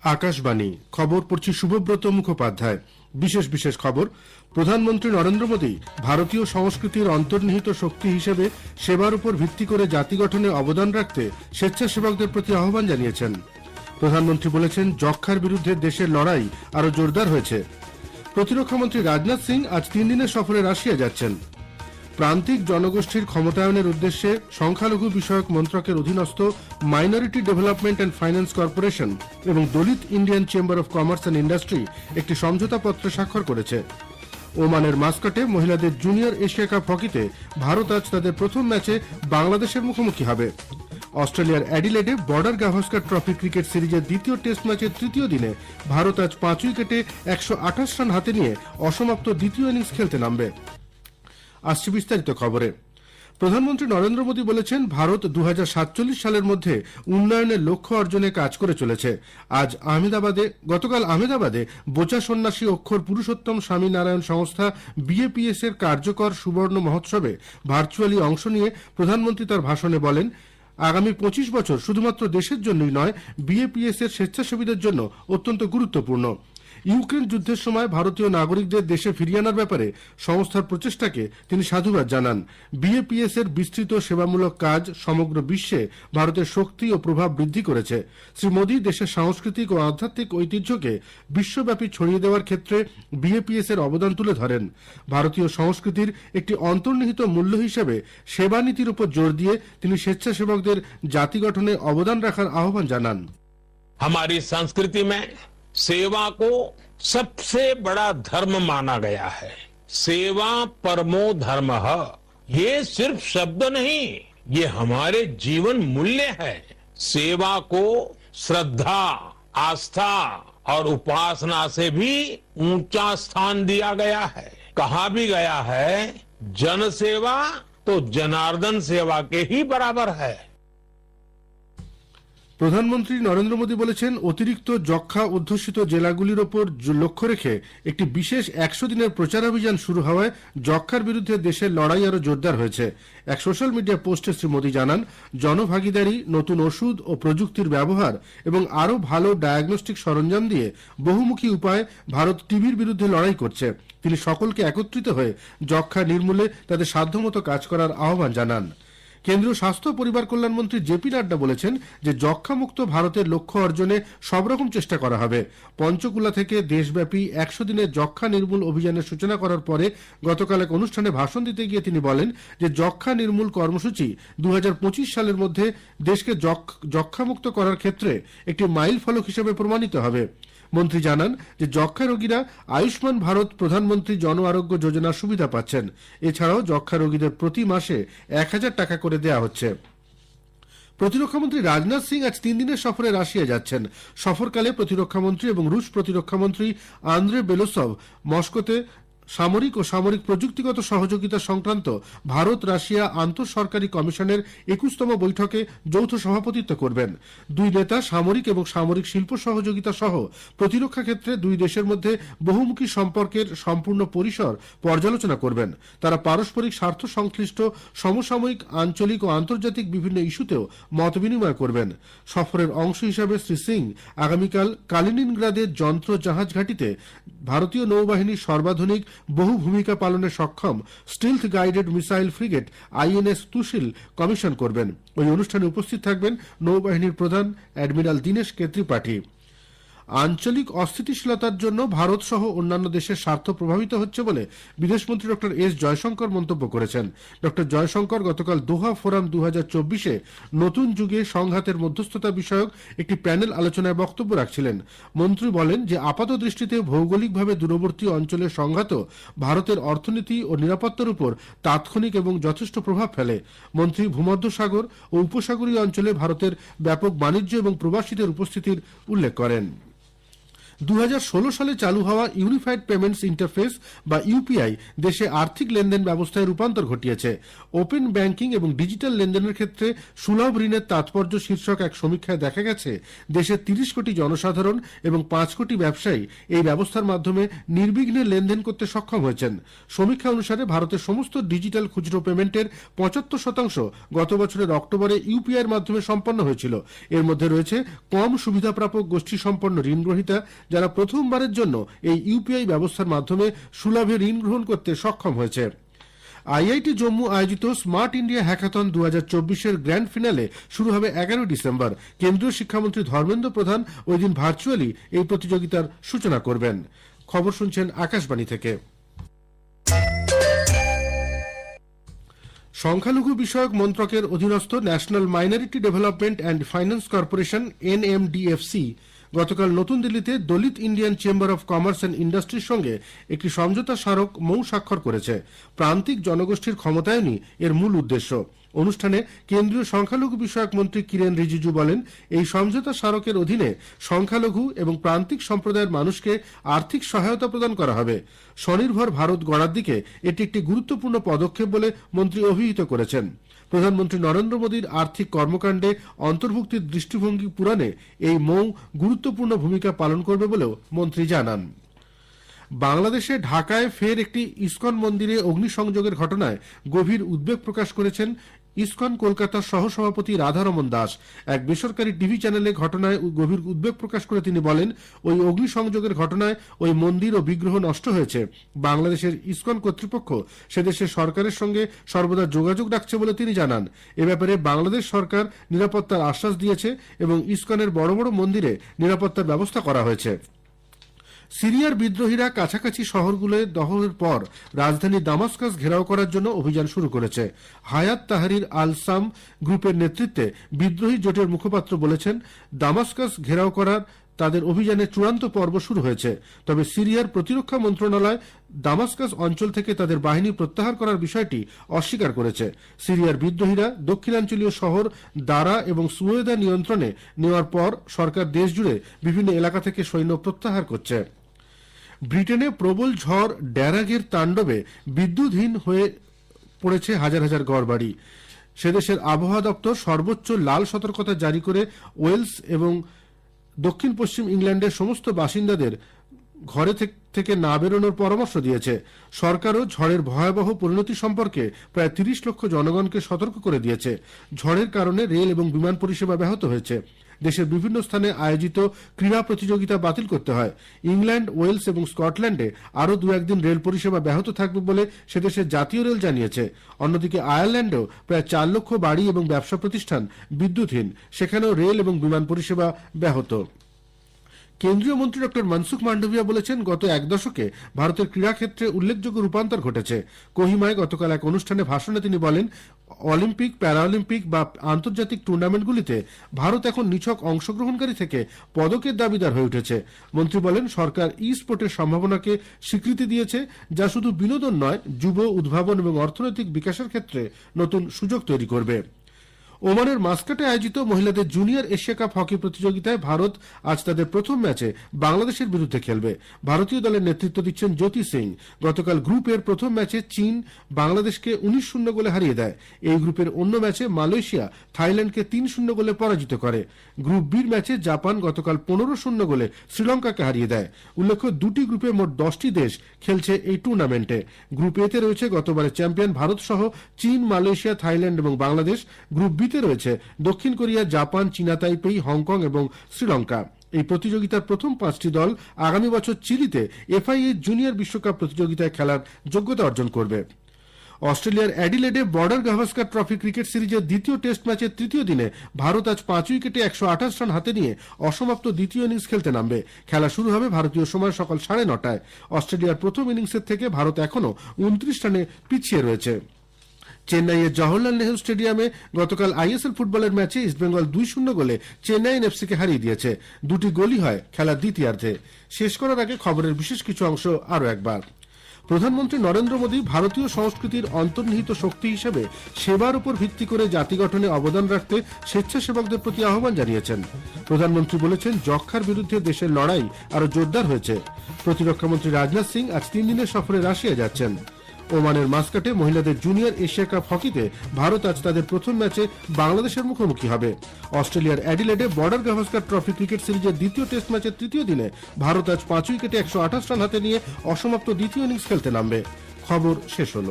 আকাশবাণী খবর পড়ছি শুভব্রত মুখোপাধ্যায়। বিশেষ বিশেষ খবর। প্রধানমন্ত্রী নরেন্দ্র মোদী ভারতীয় সংস্কৃতির অন্তর্নিহিত শক্তি হিসেবে সেবার উপর ভিত্তি করে জাতি গঠনে অবদান রাখতে স্বেচ্ছাসেবকদের প্রতি আহ্বান জানিয়েছেন। প্রধানমন্ত্রী বলেছেন, যক্ষ্মার বিরুদ্ধে দেশের লড়াই আরো জোরদার হয়েছে। প্রতিরক্ষামন্ত্রী রাজনাথ সিং আজ 3 দিনের সফরে রাশিয়া যাচ্ছেন। প্রান্তিক জনগোষ্ঠীর ক্ষমতায়নের উদ্দেশ্যে সংখ্যালঘু বিষয়ক মন্ত্রকের অধীনস্থ minority development and finance corporation এবং Dalit Indian chamber of commerce and industry একটি সমঝোতাপত্রে স্বাক্ষর করেছে। ওমানের মাস্কাটে মহিলাদের জুনিয়র এশিয়া কাপ হকিতে ভারত আজ তাদের প্রথম ম্যাচে বাংলাদেশের মুখোমুখি হবে। অস্ট্রেলিয়ার অ্যাডিলেডে বর্ডার গাভাস্কার ট্রফি ক্রিকেট সিরিজের দ্বিতীয় টেস্ট ম্যাচের তৃতীয় দিনে ভারত আজ 5 উইকেটে 128 রান হাতে নিয়ে অসমাপ্ত দ্বিতীয় ইনিংস খেলতে নামবে। আসছে বিস্তারিত খবরে। প্রধানমন্ত্রী নরেন্দ্র মোদী বলেছেন, ভারত 2047 সালের মধ্যে উন্নয়নের লক্ষ্য অর্জনে কাজ করে চলেছে। গতকাল আহমেদাবাদে বোচা সন্ন্যাসী অক্ষর পুরুষোত্তম স্বামী নারায়ণ সংস্থা BAPS এর কার্যকর সুবর্ণ মহোৎসবে ভার্চুয়ালি অংশ নিয়ে প্রধানমন্ত্রী তার ভাষণে বলেন, আগামী 25 বছর শুধুমাত্র দেশের জন্যই নয়, BAPS এর স্বেচ্ছাসেবীদের জন্য অত্যন্ত গুরুত্বপূর্ণ। ইউক্রেন যুদ্ধের সময় ভারতীয় নাগরিকদের দেশে ফিরিয়ে আনার ব্যাপারে সংস্থার প্রচেষ্টাকে তিনি সাধুবাদ জানান। BAPS এর বিস্তৃত সেবামূলক কাজ সমগ্র বিশ্বে ভারতের শক্তি ও প্রভাব বৃদ্ধি করেছে। শ্রী মোদী দেশের সাংস্কৃতিক ও আধ্যাত্মিক ঐতিহ্যকে বিশ্বব্যাপী ছড়িয়ে দেওয়ার ক্ষেত্রে BAPS এর অবদান তুলে ধরেন। ভারতীয় সংস্কৃতির একটি অন্তর্নিহিত মূল্য হিসেবে সেবা নীতির উপর জোর দিয়ে তিনি স্বেচ্ছাসেবকদের জাতি গঠনে অবদান রাখার আহ্বান জানান। हमारी संस्कृति में सेवा को सबसे बड़ा धर्म माना गया है। सेवा परमो धर्मः। ये सिर्फ शब्द नहीं, ये हमारे जीवन मूल्य है। सेवा को श्रद्धा, आस्था और उपासना से भी ऊंचा स्थान दिया गया है। कहा भी गया है, जन सेवा तो जनार्दन सेवा के ही बराबर है। প্রধানমন্ত্রী নরেন্দ্র মোদী বলেছেন, অতিরিক্ত যক্ষ্মা অধ্যুষিত জেলাগুলির ওপর লক্ষ্য রেখে একটি বিশেষ 100 দিনের প্রচারাভিযান শুরু হওয়ায় যক্ষ্মার বিরুদ্ধে দেশের লড়াই আরো জোরদার হয়েছে। এক সোশ্যাল মিডিয়া পোস্টে শ্রী মোদী জানান, জনভাগিদারি, নতুন ওষুধ ও প্রযুক্তির ব্যবহার এবং আরো ভালো ডায়াগনস্টিক সরঞ্জাম দিয়ে বহুমুখী উপায়ে ভারত টিবির বিরুদ্ধে লড়াই করছে। তিনি সকলকে একত্রিত হয়ে যক্ষ্মা নির্মূলে তাদের সাধ্যমতো কাজ করার আহ্বান জানান। কেন্দ্রীয় স্বাস্থ্য পরিবার কল্যাণ মন্ত্রী JP নাড্ডা বলেছেন যে যক্ষ্মামুক্ত ভারতের লক্ষ্য অর্জনে সব রকম চেষ্টা করা হবে। পঞ্চকুলা থেকে দেশব্যাপী 100 দিনের যক্ষ্মা নির্মূল অভিযানের সূচনা করার পরে গতকাল এক অনুষ্ঠানে ভাষণ দিতে গিয়ে তিনি বলেন যে যক্ষ্মা নির্মূল কর্মসূচি 2025 সালের মধ্যে দেশকে যক্ষ্মামুক্ত করার ক্ষেত্রে একটি মাইল ফলক হিসেবে প্রমাণিত হবে। মন্ত্রী জানান যে যক্ষ্মা রোগীরা আয়ুষ্মান ভারত প্রধানমন্ত্রী জন আরোগ্য যোজনার সুবিধা পাচ্ছেন। এছাড়াও যক্ষ্মা রোগীদের প্রতি মাসে 1000 টাকা করে দেওয়া হচ্ছে। প্রতিরক্ষামন্ত্রী রাজনাথ সিং আজ 3 দিনের সফরে রাশিয়া যাচ্ছেন। সফরকালে প্রতিরক্ষামন্ত্রী এবং রুশ প্রতিরক্ষামন্ত্রী আন্দ্রে বেলোসভ মস্কোতে সামরিক ও সামরিক প্রযুক্তিগত সহযোগিতা সংক্রান্ত ভারত রাশিয়া আন্তঃসরকারি কমিশনের 21তম বৈঠকে যৌথ সভাপতিত্ব করবেন। দুই নেতা সামরিক এবং সামরিক শিল্প সহযোগিতা সহ প্রতিরক্ষা ক্ষেত্রে দুই দেশের মধ্যে বহুমুখী সম্পর্কের সম্পূর্ণ পরিসর পর্যালোচনা করবেন। তারা পারস্পরিক স্বার্থ সংশ্লিষ্ট সমসাময়িক, আঞ্চলিক ও আন্তর্জাতিক বিভিন্ন ইস্যুতেও মত বিনিময় করবেন। সফরের অংশ হিসাবে শ্রী সিং আগামীকাল কালিনিনগ্রাদের যন্ত্র জাহাজ ঘাঁটিতে ভারতীয় নৌবাহিনীর সর্বাধুনিক বহু ভূমিকা পালনে সক্ষম stealth guided missile frigate INS Tushil commission করবেন। ওই অনুষ্ঠানে উপস্থিত থাকবেন নৌবাহিনীর প্রধান অ্যাডমিরাল দীনেশ কে ত্রিপাঠী। আঞ্চলিক অস্থিতিশীলতার জন্য ভারত সহ অন্যান্য দেশের স্বার্থ প্রভাবিত হচ্ছে বলে বিদেশমন্ত্রী ডক্টর S জয়শঙ্কর মন্তব্য করেছেন। ডক্টর জয়শঙ্কর গতকাল দোহা ফোরাম 2024-এ নতুন যুগে সংঘাতের মধ্যস্থতা বিষয়ক একটি প্যানেল আলোচনায় বক্তব্য রাখছিলেন। মন্ত্রী বলেন যে আপাত দৃষ্টিতে ভৌগোলিকভাবে দূরবর্তী অঞ্চলের সংঘাতও ভারতের অর্থনীতি ও নিরাপত্তার উপর তাৎক্ষণিক এবং যথেষ্ট প্রভাব ফেলে। মন্ত্রী ভূমধ্যসাগর ও উপসাগরীয় অঞ্চলে ভারতের ব্যাপক বাণিজ্য এবং প্রবাসীদের উপস্থিতির উল্লেখ করেন। 2016 সালে চালু হওয়া ইউনিফাইড পেমেন্টস ইন্টারফেস বা ইউপিআই দেশে আর্থিক লেনদেন ব্যবস্থায় রূপান্তর ঘটিয়েছে। ওপেন ব্যাংকিং এবং ডিজিটাল লেনদেনের ক্ষেত্রে সুলভ ঋণের তাৎপর্য শীর্ষক এক সমীক্ষায় দেখা গেছে দেশের 30 কোটি জনসাধারণ এবং 5 কোটি ব্যবসায়ী এই ব্যবস্থার মাধ্যমে নির্বিঘ্নে লেনদেন করতে সক্ষম হয়েছেন। সমীক্ষা অনুসারে ভারতের সমস্ত ডিজিটাল খুচরো পেমেন্টের 75% গত বছরের অক্টোবরে ইউপিআই এর মাধ্যমে সম্পন্ন হয়েছিল। এর মধ্যে রয়েছে কম সুবিধাপ্রাপক গোষ্ঠী সম্পন্ন ঋণ গ্রহীতা, যারা প্রথমবারের জন্য এই ইউপিআই ব্যবস্থার মাধ্যমে সুলভে ঋণ গ্রহণ করতে সক্ষম হয়েছে। আইআইটি জম্মু আয়োজিত স্মার্ট ইন্ডিয়া হ্যাকাথন 2024-এর গ্র্যান্ড ফিনালে শুরু হবে 11 ডিসেম্বর। কেন্দ্রীয় শিক্ষামন্ত্রী ধর্মেন্দ্র প্রধান ওই দিন ভার্চুয়ালি এই প্রতিযোগিতার সূচনা করবেন। খবর শুনছেন আকাশবাণী থেকে। সংখ্যালঘু বিষয়ক মন্ত্রকের অধীনস্থ national minority development and finance corporation NMDFC গতকাল নতুন দিল্লিতে Dalit Indian chamber of commerce অ্যান্ড ইন্ডাস্ট্রির সঙ্গে একটি সমঝোতা স্মারক মৌ স্বাক্ষর করেছে। প্রান্তিক জনগোষ্ঠীর ক্ষমতায়নই এর মূল উদ্দেশ্য। অনুষ্ঠানে কেন্দ্রীয় সংখ্যালঘু বিষয়ক মন্ত্রী কিরেন রিজিজু বলেন, এই সমঝোতা স্মারকের অধীনে সংখ্যালঘু এবং প্রান্তিক সম্প্রদায়ের মানুষকে আর্থিক সহায়তা প্রদান করা হবে। স্বনির্ভর ভারত গড়ার দিকে এটি একটি গুরুত্বপূর্ণ পদক্ষেপ বলে মন্ত্রী অভিহিত করেছেন। প্রধানমন্ত্রী নরেন্দ্র মোদীর আর্থিক কর্মকাণ্ডে অন্তর্ভুক্তির দৃষ্টিভঙ্গি পূরণে এই মৌ গুরুত্বপূর্ণ ভূমিকা পালন করবে বলেও মন্ত্রী জানান। বাংলাদেশে ঢাকায় ফের একটি ইসকন মন্দিরে অগ্নিসংযোগের ঘটনায় গভীর উদ্বেগ প্রকাশ করেছেন ইসকন কলকাতার সহসভাপতি রাধারমন দাস। এক বেসরকারি টিভি চ্যানেলে ঘটনায় গভীর উদ্বেগ প্রকাশ করে তিনি বলেন, ওই অগ্নিসংযোগের ঘটনায় ওই মন্দির ও বিগ্রহ নষ্ট হয়েছে। বাংলাদেশের ইসকন কর্তৃপক্ষ সেদেশের সরকারের সঙ্গে সর্বদা যোগাযোগ রাখছে বলে তিনি জানান। এ ব্যাপারে বাংলাদেশ সরকার নিরাপত্তার আশ্বাস দিয়েছে এবং ইসকনের বড় বড় মন্দিরে নিরাপত্তার ব্যবস্থা করা হয়েছে। সিরিয়ার বিদ্রোহীরা কাছাকাছি শহরগুলোয় দখলের পর রাজধানী দামাস্কাস ঘেরাও করার জন্য অভিযান শুরু করেছে। হায়াত তাহরির আল সাম গ্রুপের নেতৃত্বে বিদ্রোহী জোটের মুখপাত্র বলেছেন, দামাস্কাস ঘেরাও করার তাদের অভিযানের চূড়ান্ত পর্ব শুরু হয়েছে। তবে সিরিয়ার প্রতিরক্ষা মন্ত্রণালয় দামাস্কাস অঞ্চল থেকে তাদের বাহিনী প্রত্যাহার করার বিষয়টি অস্বীকার করেছে। সিরিয়ার বিদ্রোহীরা দক্ষিণাঞ্চলীয় শহর দারা এবং সুয়েদা নিয়ন্ত্রণে নেওয়ার পর সরকার দেশ জুড়ে বিভিন্ন এলাকা থেকে সৈন্য প্রত্যাহার করছে। ব্রিটেনে প্রবল ঝড় ড্যারাগের তাণ্ডবে বিদ্যুৎহীন হয়ে পড়েছে হাজার হাজার ঘরবাড়ি। সেদেশের আবহাওয়া দপ্তর সর্বোচ্চ লাল সতর্কতা জারি করে ওয়েলস এবং দক্ষিণ পশ্চিম ইংল্যান্ডের সমস্ত বাসিন্দাদের ঘরে থেকে না বেরোনোর পরামর্শ দিয়েছে। সরকারও ঝড়ের ভয়াবহ পরিণতি সম্পর্কে প্রায় 30 লক্ষ জনগণকে সতর্ক করে দিয়েছে। ঝড়ের কারণে রেল এবং বিমান পরিষেবা ব্যাহত হয়েছে। দেশের বিভিন্ন স্থানে আয়োজিত ক্রীড়া প্রতিযোগিতা বাতিল করতে হয়। ইংল্যান্ড, ওয়েলস এবং স্কটল্যান্ডে আরও 2-1 দিন রেল পরিষেবা ব্যাহত থাকবে বলে সেদেশের জাতীয় রেল জানিয়েছে। অন্যদিকে আয়ারল্যান্ডেও প্রায় 4 লক্ষ বাড়ি এবং ব্যবসা প্রতিষ্ঠান বিদ্যুৎহীন, সেখানেও রেল এবং বিমান পরিষেবা ব্যাহত। কেন্দ্রীয় মন্ত্রী ডক্টর মনসুখ মান্ডভিয়া বলেছেন, গত এক দশকে ভারতের ক্রীড়াক্ষেত্রে উল্লেখযোগ্য রূপান্তর ঘটেছে। কোহিমায় গতকাল এক অনুষ্ঠানে ভাষণে তিনি বলেন, অলিম্পিক, প্যারাঅলিম্পিক বা আন্তর্জাতিক টুর্নামেন্টগুলিতে ভারত এখন নিছক অংশগ্রহণকারী থেকে পদকের দাবিদার হয়ে উঠেছে। মন্ত্রী বলেন, সরকার ই স্পোর্টের সম্ভাবনাকে স্বীকৃতি দিয়েছে, যা শুধু বিনোদন নয়, যুব উদ্ভাবন এবং অর্থনৈতিক বিকাশের ক্ষেত্রে নতুন সুযোগ তৈরি করবে। ওমানের মাস্কাটে আয়োজিত মহিলাদের জুনিয়র এশিয়া কাপ হকি প্রতিযোগিতায় ভারত আজ তাদের প্রথম ম্যাচে বাংলাদেশের বিরুদ্ধে খেলবে। ভারতীয় দলের নেতৃত্ব দিচ্ছেন জ্যোতি সিং। গতকাল গ্রুপের প্রথম ম্যাচে চীন বাংলাদেশকে 19-0 গোলে হারিয়ে দেয়। এই গ্রুপের অন্য ম্যাচে মালয়েশিয়া থাইল্যান্ডকে 3-0 গোলে পরাজিত করে। গ্রুপ বির ম্যাচে জাপান গতকাল 15-0 গোলে শ্রীলঙ্কাকে হারিয়ে দেয়। উল্লেখ্য, দুটি গ্রুপে মোট 10টি দেশ খেলছে এই টুর্নামেন্টে। গ্রুপ এতে রয়েছে গতবারের চ্যাম্পিয়ন ভারত সহ চীন, মালয়েশিয়া, থাইল্যান্ড এবং বাংলাদেশ। গ্রুপ বিতে রয়েছে দক্ষিণ কোরিয়া, জাপান, চীনা তাইপেই, হংকং এবং শ্রীলঙ্কা। এই প্রতিযোগিতার প্রথম 5টি দল আগামী বছর চিলিতে এফআইএ জুনিয়র বিশ্বকাপ প্রতিযোগিতায় খেলার যোগ্যতা অর্জন করবে। অস্ট্রেলিয়ার অ্যাডিলেডে বর্ডার গাভাস্কার ট্রফি ক্রিকেট সিরিজের দ্বিতীয় টেস্ট ম্যাচের তৃতীয় দিনে ভারত আজ 5 উইকেটে 128 রান হাতে নিয়ে অসমাপ্ত দ্বিতীয় ইনিংস খেলতে নামবে। খেলা শুরু হবে ভারতীয় সময় সকাল 9:30টায়। অস্ট্রেলিয়ার প্রথম ইনিংসের থেকে ভারত এখনও 29 রানে পিছিয়ে রয়েছে। চেন্নাইয়ের জওহরলাল নেহরু স্টেডিয়ামে গতকাল আইএসএল ফুটবলের ম্যাচে ইস্টবেঙ্গল 2-0 গোলে চেন্নাই এফসিকে হারিয়ে দিয়েছে। দুটি গোলই হয় খেলার দ্বিতীয়ার্ধে। শেষ করার আগে খবরের বিশেষ কিছু অংশ আরও একবার। প্রধানমন্ত্রী নরেন্দ্র মোদী ভারতীয় সংস্কৃতির অন্তর্নিহিত শক্তি হিসেবে সেবার উপর ভিত্তি করে জাতি গঠনে অবদান রাখতে স্বেচ্ছাসেবকদের প্রতি আহ্বান জানিয়েছেন। প্রধানমন্ত্রী বলেছেন, যক্ষ্মার বিরুদ্ধে দেশের লড়াই আরো জোরদার হয়েছে। প্রতিরক্ষামন্ত্রী রাজনাথ সিং আজ 3 দিনের সফরে রাশিয়া যাচ্ছেন। ওমানের মাস্কাটে মহিলাদের জুনিয়র এশিয়া কাপ হকিতে ভারত আজ তাদের প্রথম ম্যাচে বাংলাদেশের মুখোমুখি হবে। অস্ট্রেলিয়ার অ্যাডিলেডে বর্ডার গাভাস্কার ট্রফি ক্রিকেট সিরিজের দ্বিতীয় টেস্ট ম্যাচের তৃতীয় দিনে ভারত আজ 5 উইকেটে 128 রান হাতে নিয়ে অসমাপ্ত দ্বিতীয় ইনিংস খেলতে নামবে। খবর শেষ হলো।